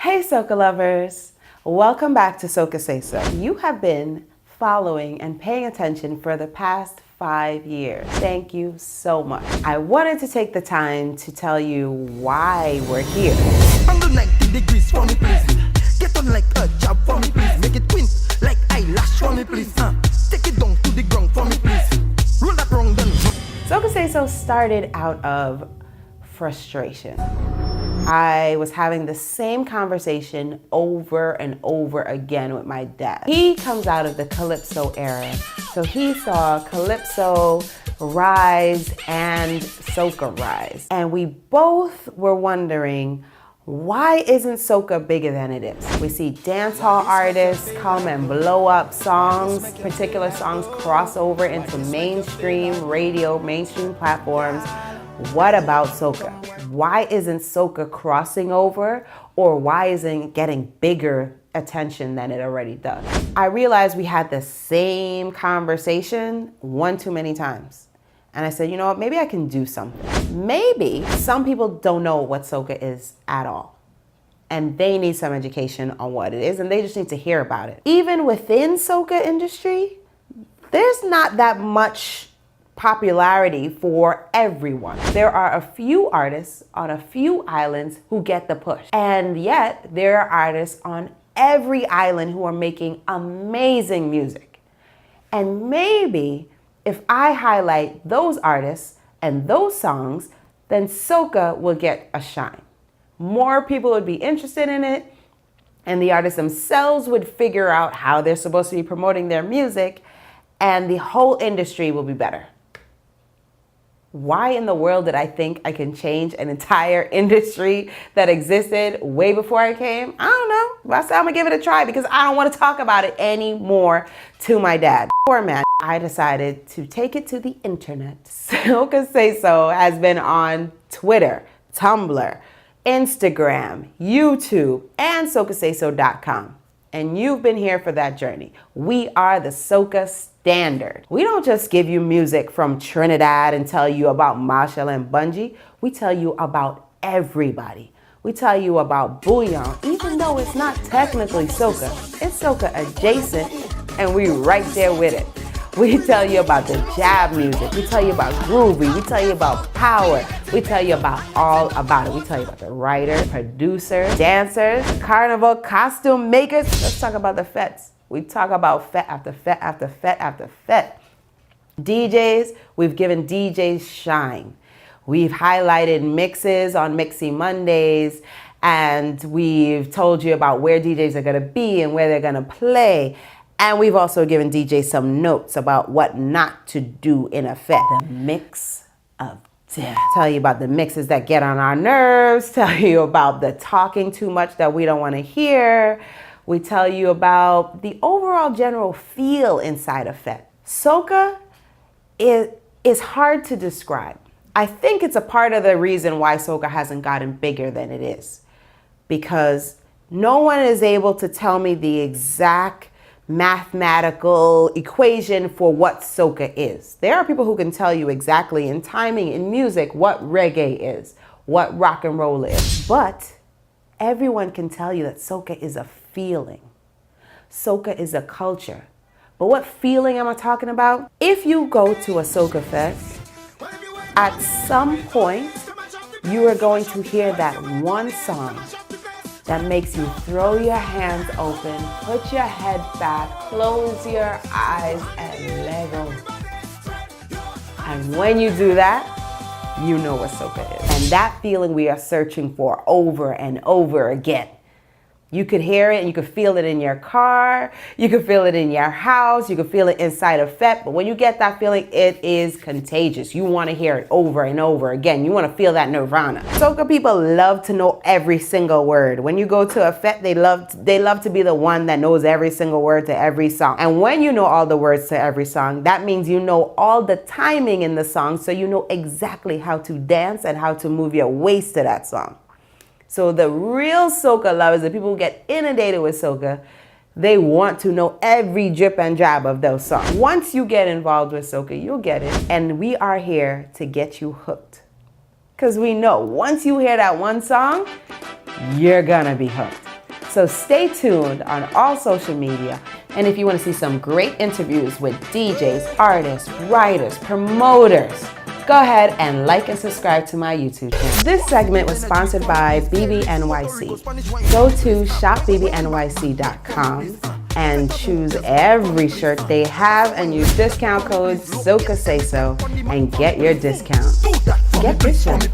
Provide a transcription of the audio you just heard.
Hey Soca lovers, welcome back to Soca Say So. You have been following and paying attention for the past 5 years. Thank you so much. I wanted to take the time to tell you why we're here. Under 90 degrees for me, please. Get on like a job for me, please. Make it twin like eyelash for me, please. Take it down to the ground for me, please. Roll that wrong then. Soca Say So started out of frustration. I was having the same conversation over and over again with my dad. He comes out of the Calypso era, so he saw Calypso rise and Soca rise. And we both were wondering, why isn't Soca bigger than it is? We see dancehall artists come and blow up songs, particular songs cross over into mainstream radio, mainstream platforms. What about Soca? Why isn't Soca crossing over, or why isn't it getting bigger attention than it already does? I realized we had the same conversation one too many times. And I said, you know what, maybe I can do something. Maybe some people don't know what Soca is at all. And they need some education on what it is, and they just need to hear about it. Even within Soca industry, there's not that much popularity for everyone. There are a few artists on a few islands who get the push. And yet there are artists on every island who are making amazing music. And maybe if I highlight those artists and those songs, then Soca will get a shine. More people would be interested in it, and the artists themselves would figure out how they're supposed to be promoting their music, and the whole industry will be better. Why in the world did I think I can change an entire industry that existed way before I came? I don't know, but I said I'm gonna give it a try because I don't want to talk about it anymore to my dad. Poor man. I decided to take it to the internet. Soca Say So has been on Twitter, Tumblr, Instagram, YouTube, and SocaSaySo.com. And you've been here for that journey. We are the Soca Standard. We don't just give you music from Trinidad and tell you about Marshall and Bungie. We tell you about everybody. We tell you about Bouillon, even though it's not technically Soca. It's Soca adjacent, and we right there with it. We tell you about the jab music. We tell you about groovy. We tell you about power. We tell you about all about it. We tell you about the writers, producers, dancers, carnival costume makers. Let's talk about the fetes. We talk about fet after fet after fet after fet. DJs, we've given DJs shine. We've highlighted mixes on Mixy Mondays, and we've told you about where DJs are gonna be and where they're gonna play. And we've also given DJs some notes about what not to do in a fet. The mix of death. Tell you about the mixes that get on our nerves. Tell you about the talking too much that we don't want to hear. We tell you about the overall general feel inside a fet. Soca is hard to describe. I think it's a part of the reason why Soca hasn't gotten bigger than it is. Because no one is able to tell me the exact mathematical equation for what Soca is. There are people who can tell you exactly in timing, in music, what reggae is, what rock and roll is. But everyone can tell you that Soca is a feeling. Soca is a culture. But what feeling am I talking about? If you go to a Soca fest, at some point, you are going to hear that one song that makes you throw your hands open, put your head back, close your eyes, and let go. And when you do that, you know what Soca is. And that feeling we are searching for over and over again. You could hear it and you could feel it in your car, you could feel it in your house, you could feel it inside a fet, but when you get that feeling, it is contagious. You want to hear it over and over again. You want to feel that nirvana. Soca people love to know every single word. When you go to a fet, they love to be the one that knows every single word to every song. And when you know all the words to every song, that means you know all the timing in the song, so you know exactly how to dance and how to move your waist to that song. So the real Soca lovers, the people who get inundated with Soca, they want to know every drip and jab of those songs. Once you get involved with Soca, you'll get it. And we are here to get you hooked. Because we know once you hear that one song, you're gonna be hooked. So stay tuned on all social media. And if you want to see some great interviews with DJs, artists, writers, promoters, go ahead and like and subscribe to my YouTube channel. This segment was sponsored by BBNYC. Go to shopbbnyc.com and choose every shirt they have and use discount code SocaSaySo and get your discount. Get this shirt.